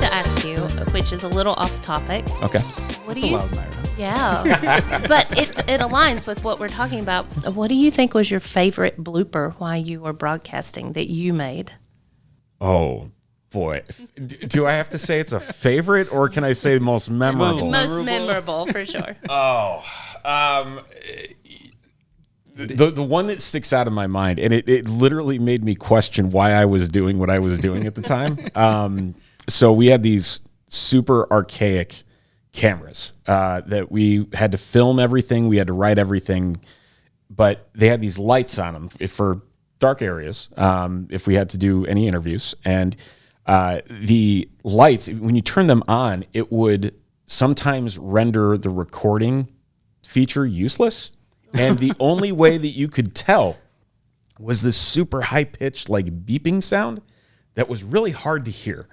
to ask you, which is a little off topic. Okay. What That's do you? a loud night, huh? Yeah, but it aligns with what we're talking about. What do you think was your favorite blooper while you were broadcasting that you made? Oh, boy. Do I have to say it's a favorite, or can I say most memorable? Most memorable, for sure. The one that sticks out in my mind, and it literally made me question why I was doing what I was doing at the time. So we had these super archaic cameras that we had to film everything. We had to write everything, but they had these lights on them for dark areas if we had to do any interviews. And the lights, when you turn them on, it would sometimes render the recording feature useless. And the only way that you could tell was this super high-pitched, like, beeping sound that was really hard to hear.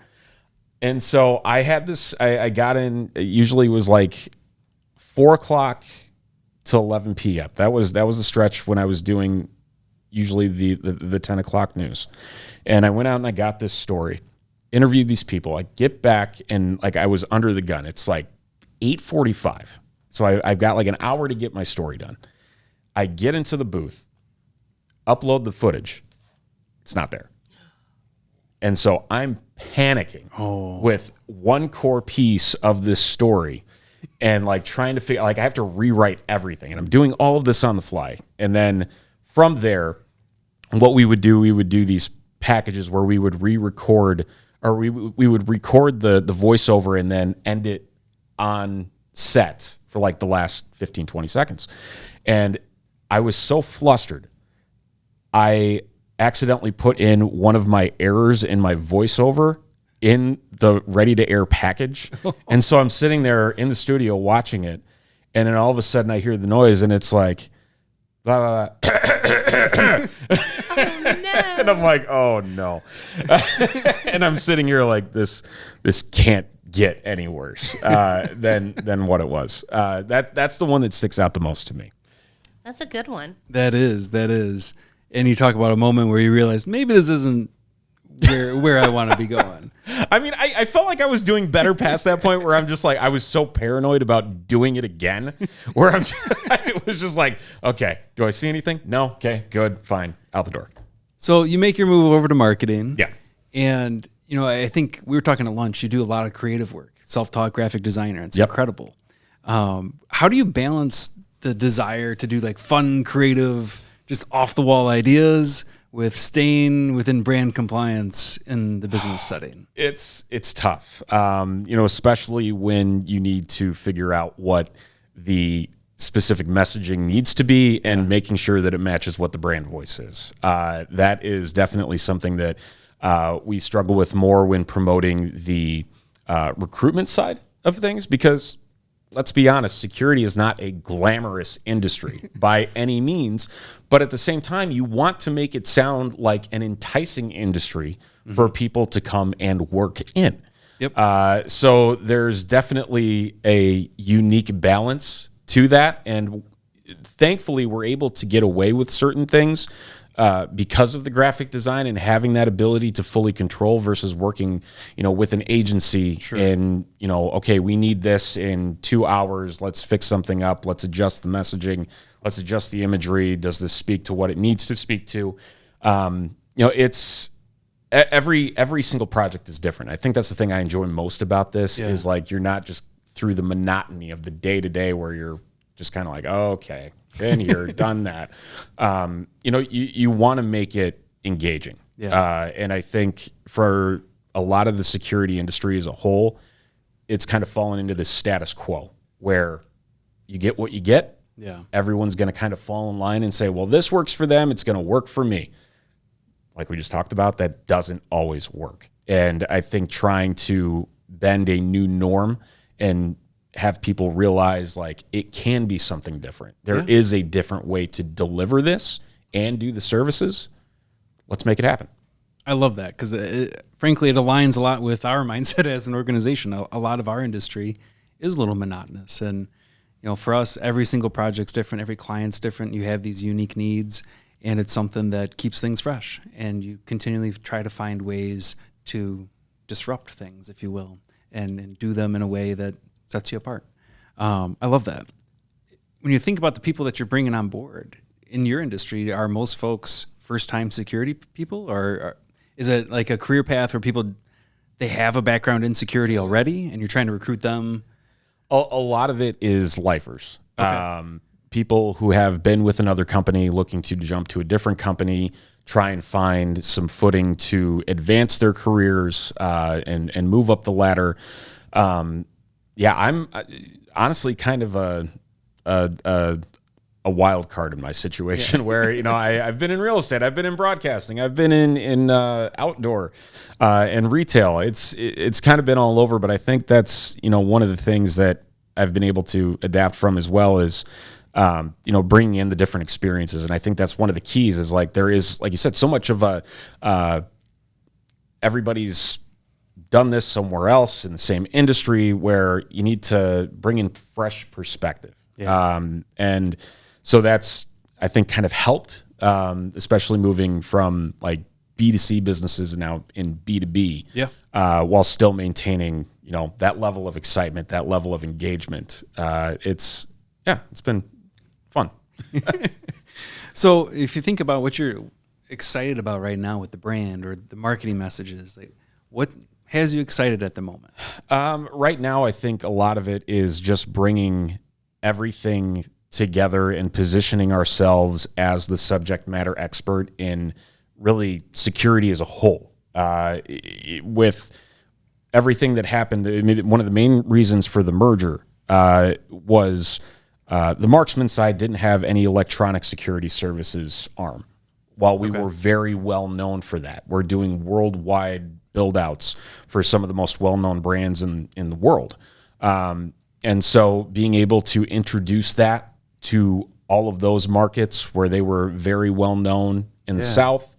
And so I had this, I got in, it usually was like 4 o'clock to 11 p.m. That was the stretch when I was doing usually the 10 o'clock news. And I went out and I got this story, interviewed these people. I get back and, like, I was under the gun. It's like 8:45. So I've got like an hour to get my story done. I get into the booth, upload the footage. It's not there. And so I'm panicking with one core piece of this story and, like, trying to figure, like, I have to rewrite everything. And I'm doing all of this on the fly. And then from there, what we would do these packages where we would re-record, or we would record the voiceover and then end it on set for like the last 15, 20 seconds. And I was so flustered, I accidentally put in one of my errors in my voiceover in the ready-to-air package. And so I'm sitting there in the studio watching it, and then all of a sudden I hear the noise, and it's like, blah, blah, blah. Oh, no. And I'm like, oh, no. And I'm sitting here like, this can't get any worse than what it was. That's the one that sticks out the most to me. That's a good one. That is. And you talk about a moment where you realize maybe this isn't where I want to be going. I mean, I felt like I was doing better past that point where I'm just like, I was so paranoid about doing it again, where it was just like, okay, do I see anything? No. Okay, good, fine, out the door. So you make your move over to marketing. Yeah. And, you know, I think we were talking at lunch, you do a lot of creative work, self-taught graphic designer. It's incredible. How do you balance the desire to do like fun, creative, just off the wall ideas with staying within brand compliance in the business setting? It's tough, especially when you need to figure out what the specific messaging needs to be and making sure that it matches what the brand voice is. That is definitely something that we struggle with more when promoting the recruitment side of things, because let's be honest, security is not a glamorous industry by any means, but at the same time, you want to make it sound like an enticing industry for people to come and work in. Yep. So there's definitely a unique balance to that, and thankfully, we're able to get away with certain things because of the graphic design and having that ability to fully control versus working, with an agency and, okay, we need this in 2 hours. Let's fix something up. Let's adjust the messaging. Let's adjust the imagery. Does this speak to what it needs to speak to? It's every single project is different. I think that's the thing I enjoy most about this is like, you're not just through the monotony of the day to day where you're just kind of like, oh, okay, been here, done that. You want to make it engaging. Yeah. And I think for a lot of the security industry as a whole, it's kind of fallen into this status quo where you get what you get. Yeah. Everyone's going to kind of fall in line and say, well, this works for them, it's going to work for me. Like we just talked about, that doesn't always work. And I think trying to bend a new norm and have people realize like it can be something different. There is a different way to deliver this and do the services. Let's make it happen. I love that because frankly, it aligns a lot with our mindset as an organization. A lot of our industry is a little monotonous. And, for us, every single project's different. Every client's different. You have these unique needs, and it's something that keeps things fresh. And you continually try to find ways to disrupt things, if you will, and do them in a way that sets you apart. I love that. When you think about the people that you're bringing on board in your industry, are most folks first-time security people, or is it like a career path where people, they have a background in security already and you're trying to recruit them? A lot of it is lifers. Okay. People who have been with another company looking to jump to a different company, try and find some footing to advance their careers and move up the ladder. I'm honestly kind of a wild card in my situation where, I've been in real estate, I've been in broadcasting, I've been in outdoor and retail. It's kind of been all over, but I think that's, one of the things that I've been able to adapt from as well is, bringing in the different experiences. And I think that's one of the keys is like, there is, like you said, so much of everybody's done this somewhere else in the same industry where you need to bring in fresh perspective. Yeah. And so that's, I think, kind of helped, especially moving from like B2C businesses and now in B2B, while still maintaining, that level of excitement, that level of engagement. It's been fun. So if you think about what you're excited about right now with the brand or the marketing messages, like what has you excited at the moment? Right now, I think a lot of it is just bringing everything together and positioning ourselves as the subject matter expert in really security as a whole. With everything that happened, I mean, one of the main reasons for the merger was the Marksman side didn't have any electronic security services arm. While we were very well known for that, we're doing worldwide build-outs for some of the most well-known brands in the world. And so being able to introduce that to all of those markets where they were very well known in the South,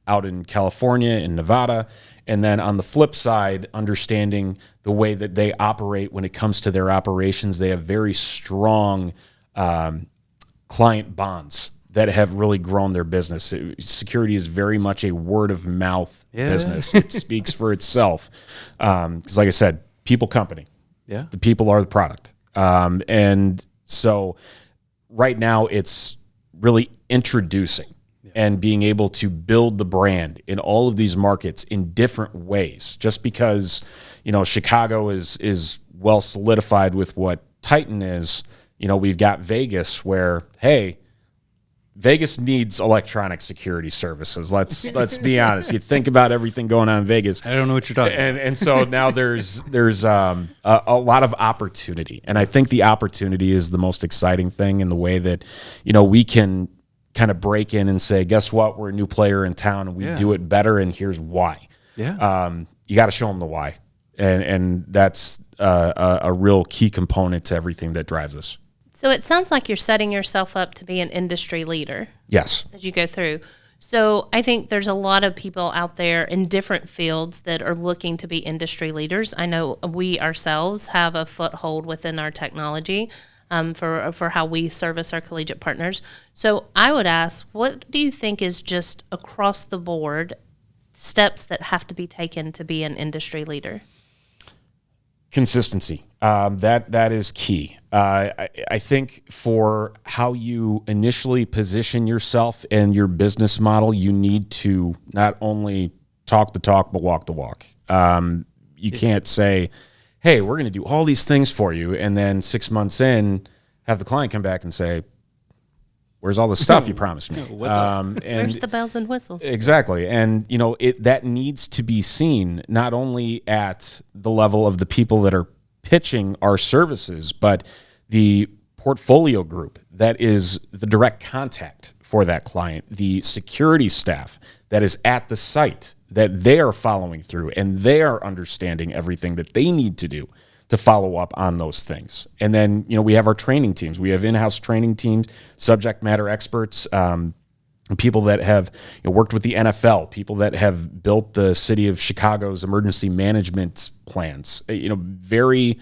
out in California, in Nevada, and then on the flip side, understanding the way that they operate when it comes to their operations. They have very strong client bonds that have really grown their business. Security is very much a word-of-mouth business. It speaks for itself. Because like I said, people company. Yeah. The people are the product. And so right now it's really introducing and being able to build the brand in all of these markets in different ways. Just because, Chicago is well solidified with what Titan is, we've got Vegas where, hey, Vegas needs electronic security services. Let's be honest. You think about everything going on in Vegas. I don't know what you're talking about. And so now there's a lot of opportunity. And I think the opportunity is the most exciting thing in the way that, we can kind of break in and say, guess what? We're a new player in town and we do it better. And here's why. Yeah. You got to show them the why. And that's a real key component to everything that drives us. So it sounds like you're setting yourself up to be an industry leader. Yes. As you go through. So I think there's a lot of people out there in different fields that are looking to be industry leaders. I know we ourselves have a foothold within our technology for how we service our collegiate partners. So I would ask, what do you think is just across the board steps that have to be taken to be an industry leader? Consistency. That is key. I think for how you initially position yourself and your business model, you need to not only talk the talk, but walk the walk. You can't say, hey, we're going to do all these things for you, and then 6 months in, have the client come back and say, where's all the stuff you promised me? What's up? Where's the bells and whistles? Exactly. And, that needs to be seen not only at the level of the people that are pitching our services, but the portfolio group that is the direct contact for that client, the security staff that is at the site, that they are following through and they are understanding everything that they need to do to follow up on those things. And then, we have our training teams. We have in-house training teams, subject matter experts, people that have worked with the NFL, people that have built the city of Chicago's emergency management plans, very,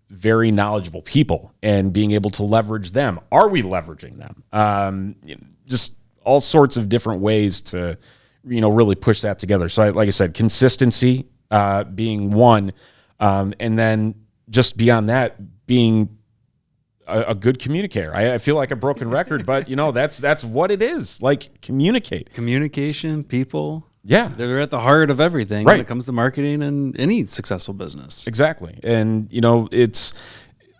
very knowledgeable people, and being able to leverage them. Are we leveraging them? Just all sorts of different ways to, really push that together. So like I said, consistency being one. And then just beyond that, being a good communicator. I feel like a broken record, but that's what it is. Like, communicate. Communication, people. Yeah. They're at the heart of everything when it comes to marketing and any successful business. Exactly. And, it's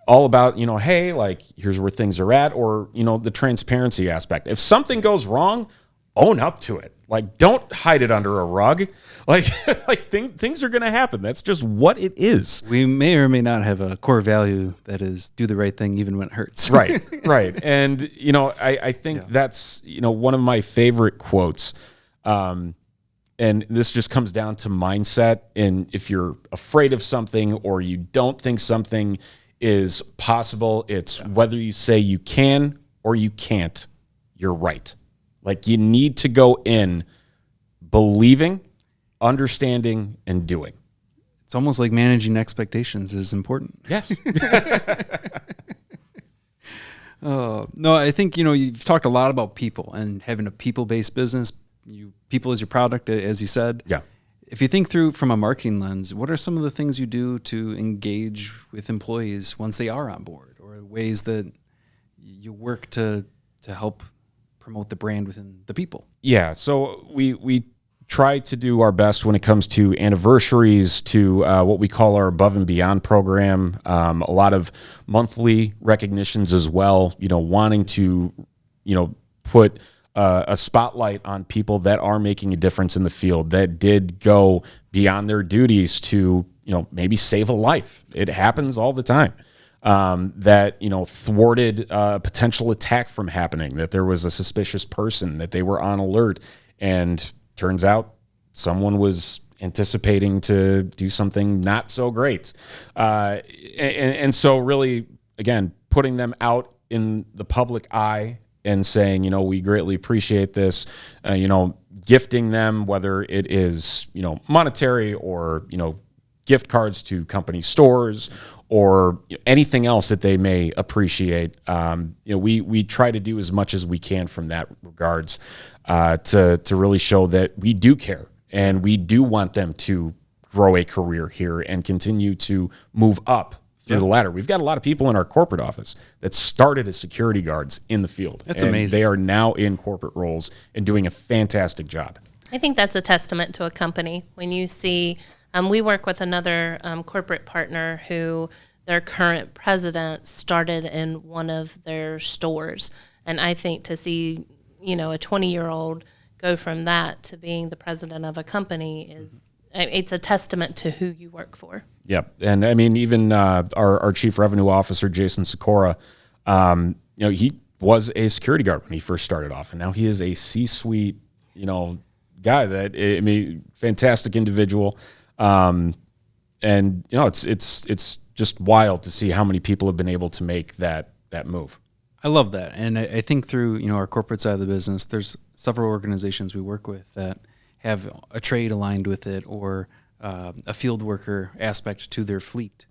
all about, hey, like, here's where things are at, or, the transparency aspect. If something goes wrong, own up to it. Like, don't hide it under a rug. Like, things are going to happen. That's just what it is. We may or may not have a core value that is do the right thing even when it hurts. Right. And, I think that's, one of my favorite quotes. And this just comes down to mindset. And if you're afraid of something or you don't think something is possible, it's whether you say you can or you can't, you're right. Like, you need to go in believing, understanding, and doing. It's almost like managing expectations is important. Yes. No, I think, you've talked a lot about people and having a people-based business. People is your product, as you said. Yeah. If you think through from a marketing lens, what are some of the things you do to engage with employees once they are on board, or ways that you work to help promote the brand within the people? Yeah. So we try to do our best when it comes to anniversaries, to what we call our above and beyond program. A lot of monthly recognitions as well, wanting to, put a spotlight on people that are making a difference in the field, that did go beyond their duties to, maybe save a life. It happens all the time. That, thwarted a potential attack from happening, that there was a suspicious person, that they were on alert, and turns out someone was anticipating to do something not so great. And so really, again, putting them out in the public eye and saying, we greatly appreciate this, gifting them, whether it is, monetary or, gift cards to company stores or anything else that they may appreciate. We try to do as much as we can from that regards, to really show that we do care and we do want them to grow a career here and continue to move up through the ladder. We've got a lot of people in our corporate office that started as security guards in the field. That's amazing. They are now in corporate roles and doing a fantastic job. I think that's a testament to a company. When you see, we work with another corporate partner who their current president started in one of their stores. And I think to see, a 20-year-old go from that to being the president of a company it's a testament to who you work for. Yep. And I mean, even our chief revenue officer, Jason Sikora, he was a security guard when he first started off, and now he is a C-suite, guy that, fantastic individual. And, it's just wild to see how many people have been able to make that move. I love that. And I think through, our corporate side of the business, there's several organizations we work with that have a trade aligned with it, or a field worker aspect to their fleet.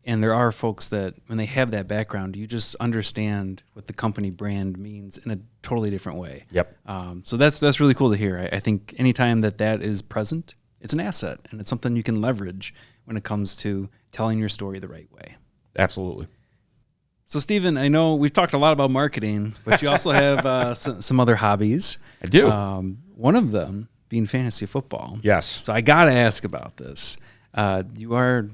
And there are folks that when they have that background, you just understand what the company brand means in a totally different way. Yep. So that's really cool to hear. I think anytime that is present, it's an asset, and it's something you can leverage when it comes to telling your story the right way. Absolutely. So, Stephen, I know we've talked a lot about marketing, but you also have some other hobbies. I do. One of them being fantasy football. Yes. So I got to ask about this. You are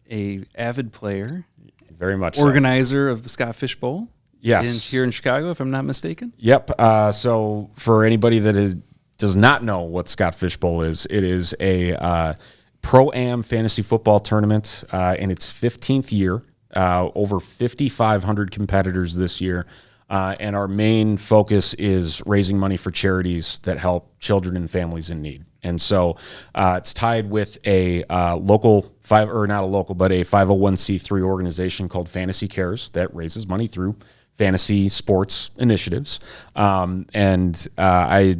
a avid player. Very much organizer of the Scott Fish Bowl. Yes. Here in Chicago, if I'm not mistaken. Yep. So for anybody that does not know what Scott Fish Bowl is, it is a Pro-Am fantasy football tournament in its 15th year. Over 5,500 competitors this year. And our main focus is raising money for charities that help children and families in need. And so it's tied with a local a 501c3 organization called Fantasy Cares that raises money through fantasy sports initiatives. And I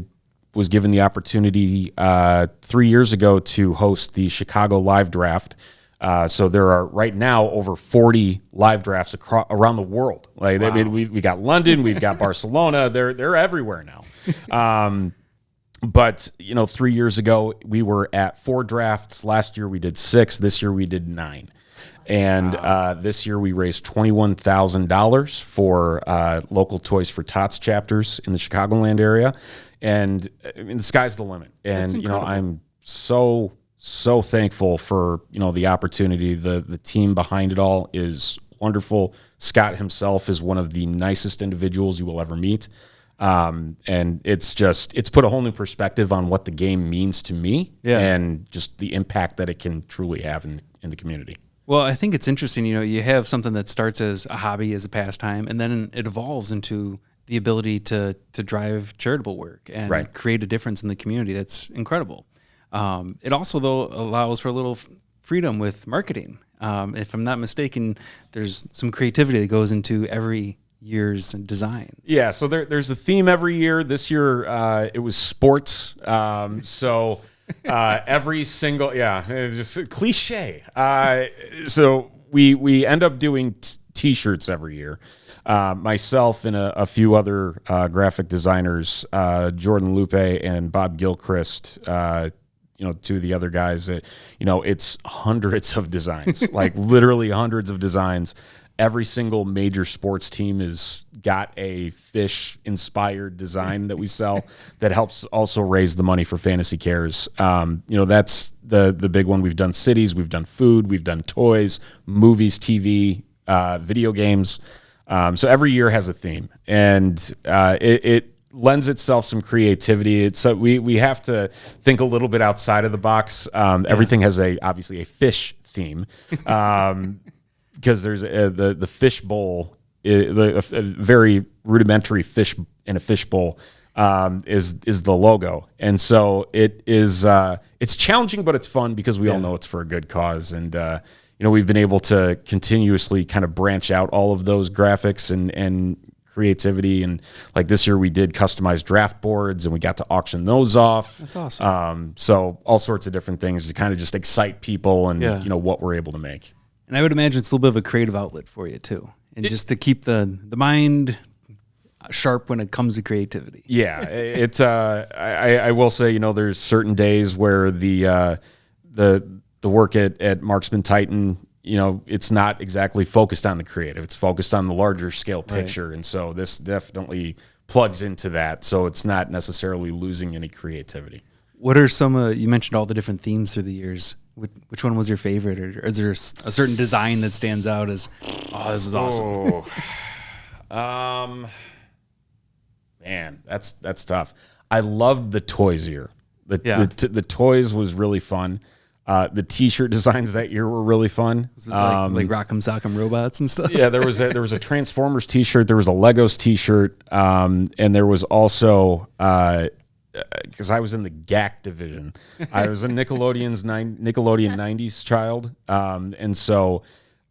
was given the opportunity 3 years ago to host the Chicago Live Draft. So there are right now over 40 live drafts around the world. Like, wow. We got London, we've got Barcelona. They're everywhere now. But, 3 years ago, we were at 4 drafts. Last year, we did 6. This year, we did 9. And this year, we raised $21,000 for local Toys for Tots chapters in the Chicagoland area. And the sky's the limit. And, I'm so thankful for, the opportunity. The team behind it all is wonderful. Scott himself is one of the nicest individuals you will ever meet. And it's put a whole new perspective on what the game means to me and just the impact that it can truly have in the community. Well, I think it's interesting, you have something that starts as a hobby, as a pastime, and then it evolves into the ability to drive charitable work and create a difference in the community. That's incredible. It also, though, allows for a little freedom with marketing. If I'm not mistaken, there's some creativity that goes into every year's designs. Yeah, so there's a theme every year. This year it was sports. Every single it's just a cliche. So we end up doing T-shirts every year. Myself and a few other graphic designers, Jordan Lupe and Bob Gilchrist. Two of the other guys. It's hundreds of designs, like literally hundreds of designs. Every single major sports team has got a fish-inspired design that we sell that helps also raise the money for Fantasy Cares. That's the big one. We've done cities, we've done food, we've done toys, movies, TV, video games. So every year has a theme, and it lends itself some creativity. It's we have to think a little bit outside of the box. Everything has obviously a fish theme. Because there's the fish bowl, a very rudimentary fish in a fish bowl is the logo, and so it is. It's challenging, but it's fun because we all know it's for a good cause, and we've been able to continuously kind of branch out all of those graphics and creativity, and like this year we did customized draft boards, and we got to auction those off. That's awesome. So all sorts of different things to kind of just excite people and what we're able to make. And I would imagine it's a little bit of a creative outlet for you too, and just to keep the mind sharp when it comes to creativity. Yeah, it's. I will say, there's certain days where the work at Marksman Titan, it's not exactly focused on the creative; it's focused on the larger scale picture, and so this definitely plugs into that. So it's not necessarily losing any creativity. What are some? You mentioned all the different themes through the years. Which one was your favorite, or is there a certain design that stands out as, this was awesome? Man, that's tough. I loved the toys year. The toys was really fun. The T-shirt designs that year were really fun. Was it like Rock'em Sock'em Robots and stuff? Yeah, there was a Transformers T-shirt. There was a Legos T-shirt, and there was also. Because I was in the GAC division. I was a Nickelodeon 90s child. And so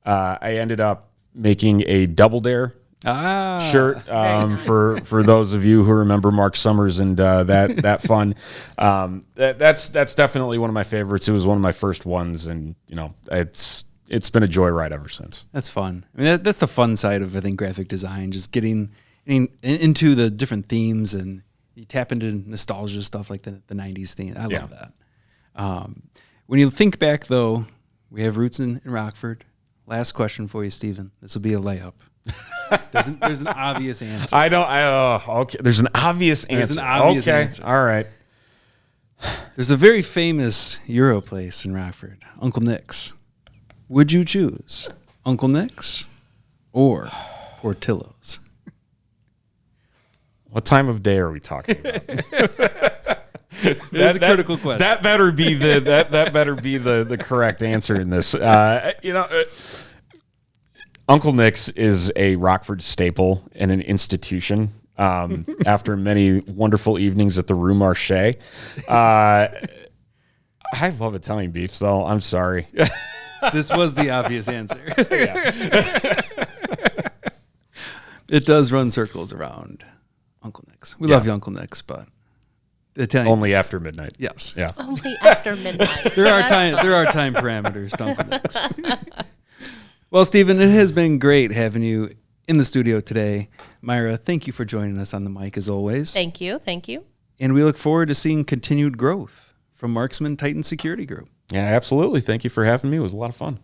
I ended up making a Double Dare shirt for those of you who remember Mark Summers and that fun. That's definitely one of my favorites. It was one of my first ones, and it's been a joyride ever since. That's fun. I mean, that's the fun side of, I think, graphic design, just getting into the different themes, and you tap into nostalgia stuff like the 90s theme. I love that. When you think back, though, we have roots in Rockford. Last question for you, Stephen. This will be a layup. There's an obvious answer. Okay. There's an obvious answer. There's an obvious answer. All right. There's a very famous Euro place in Rockford, Uncle Nick's. Would you choose Uncle Nick's or Portillo's? What time of day are we talking about? That's a critical question. That better be the correct answer in this. Uncle Nick's is a Rockford staple and an institution. After many wonderful evenings at the Rue Marché, I love Italian beef, so I'm sorry. This was the obvious answer. It does run circles around Uncle Nick's. We love you, Uncle Nick's, but Italian only after midnight. Yes. Yeah. Only after midnight. There are time parameters to Uncle Nick's. Well, Stephen, it has been great having you in the studio today. Myra, thank you for joining us on the mic as always. Thank you. And we look forward to seeing continued growth from Marksman Titan Security Group. Yeah, absolutely. Thank you for having me. It was a lot of fun.